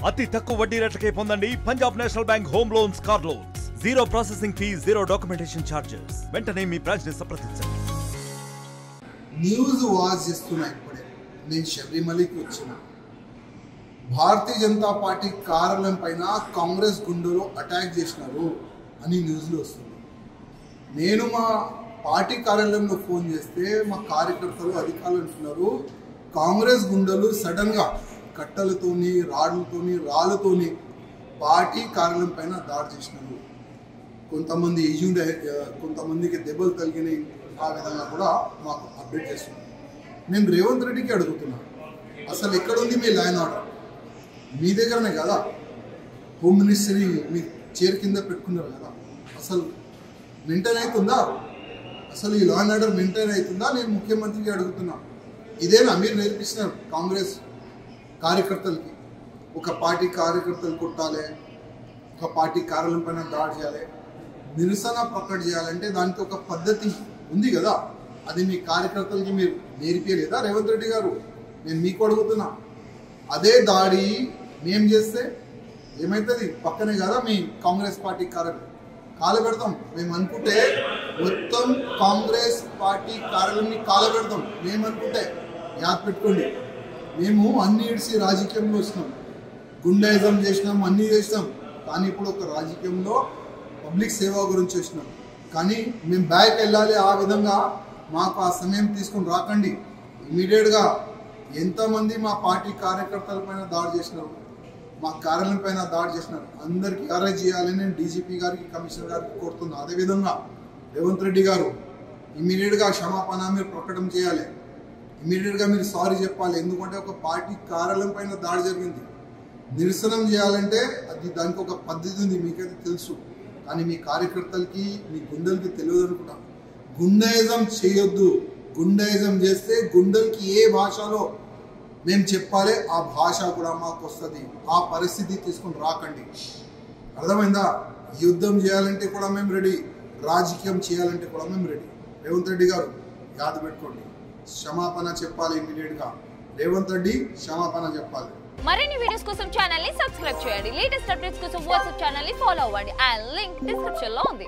అతి తక్కువ వడ్డీ రేట్లకే పొందండి Punjab national bank home loans, car loans. Zero processing fee, zero documentation charges. వెంటనే మీ బ్రాంచ్ ని సంప్రదించండి. న్యూస్ వాచ్ చేస్తున్నా. ఇప్పుడే నేను శబరిమలకి వచ్చిన. భారతీయ జనతా పార్టీ కార్యాలయం పైన కాంగ్రెస్ గుండెలు అటాక్ చేసినారు అని న్యూస్లో వస్తుంది. నేను మా పార్టీ కార్యాలయంలో ఫోన్ చేస్తే మా కార్యకర్తలు అధికారులు అంటున్నారు, కాంగ్రెస్ గుండెలు సడన్గా కట్టలతోని, రాళ్లతోని, రాళ్ళతోని పార్టీ కార్యాలయం పైన దాడి చేసినారు. కొంతమంది కొంతమందికి దెబ్బలు తగిలినాయి. ఆ విధంగా కూడా మాకు అప్డేట్ చేస్తున్నారు. నేను రేవంత్ రెడ్డికి అడుగుతున్నాను, అసలు ఎక్కడుంది మీ లా అండ్ ఆర్డర్? మీ దగ్గరనే కదా హోమ్ మినిస్టరీ మీ చైర్ కింద పెట్టుకున్నారు కదా. అసలు మెయింటైన్ అవుతుందా? అసలు ఈ లా అండ్ ఆర్డర్ మెయింటైన్ అవుతుందా? నేను ముఖ్యమంత్రికి అడుగుతున్నా. ఇదేనా మీరు నేర్పిస్తున్నారు కాంగ్రెస్ కార్యకర్తలకి? ఒక పార్టీ కార్యకర్తలు కొట్టాలి, ఒక పార్టీ కార్యాలయం పైన దాడి చేయాలి, నిరసన ప్రకటన చేయాలంటే దానికి ఒక పద్ధతి ఉంది కదా. అది మీ కార్యకర్తలకి మీరు నేర్పియలేదా రేవంత్ రెడ్డి గారు? నేను మీకు అడుగుతున్నా. అదే దాడి మేము చేస్తే ఏమవుతుంది? పక్కనే కదా మీ కాంగ్రెస్ పార్టీ కార్యాలయం. కాలబెడతాం మేము అనుకుంటే, మొత్తం కాంగ్రెస్ పార్టీ కార్యాలయాన్ని కాలబెడతాం మేము అనుకుంటే. యాద్ పెట్టుకోండి, మేము అన్ని ఇడిసి రాజకీయంలో వచ్చినాం, గుండాయిజం చేసినాం, అన్నీ చేసినాం. కానీ ఇప్పుడు ఒక రాజకీయంలో పబ్లిక్ సేవ గురించి వచ్చినాం. కానీ మేము బ్యాక్ వెళ్ళాలి. ఆ విధంగా మాకు ఆ సమయం తీసుకొని రాకండి. ఇమీడియట్గా ఎంతమంది మా పార్టీ కార్యకర్తల పైన దాడి చేసినారు, మా కార్యాలయం పైన దాడి చేసినారు, అందరికీ అరెస్ట్ చేయాలని నేను డీజీపీ గారికి, కమిషనర్ గారికి కోరుతున్నాను. అదేవిధంగా రేవంత్ రెడ్డి గారు ఇమీడియట్గా క్షమాపణ మీరు ప్రకటన చేయాలి. ఇమీడియట్గా మీరు సారీ చెప్పాలి. ఎందుకంటే ఒక పార్టీ కార్యాలయం పైన దాడి జరిగింది. నిరసనం చేయాలంటే అది దానికి ఒక పద్ధతి ఉంది, మీకైతే తెలుసు. కానీ మీ కార్యకర్తలకి, మీ గుండెలకి తెలియదు అనుకుంటా. గుండాయిజం చేయొద్దు. గుండాయిజం చేస్తే గుండెలకి ఏ భాషలో మేము చెప్పాలి ఆ భాష కూడా మాకు వస్తుంది. ఆ పరిస్థితి తీసుకొని రాకండి. అర్థమైందా? యుద్ధం చేయాలంటే కూడా మేము రెడీ, రాజకీయం చేయాలంటే కూడా మేము రెడీ. రేవంత్ రెడ్డి గారు యాద పెట్టుకోండి, క్షమాపణ చెప్పాలి ఇమీడియట్గా. రేవంత్ రెడ్డి క్షమాపణ చెప్పాలి. మరిన్ని వీడియోస్ కోసం ఛానల్ ని సబ్స్క్రైబ్ చేయండి. లేటెస్ట్ అప్డేట్స్ కోసం వాట్సాప్ ఛానల్ ని ఫాలో అవ్వండి. ఆ లింక్ డిస్క్రిప్షన్ లో ఉంది.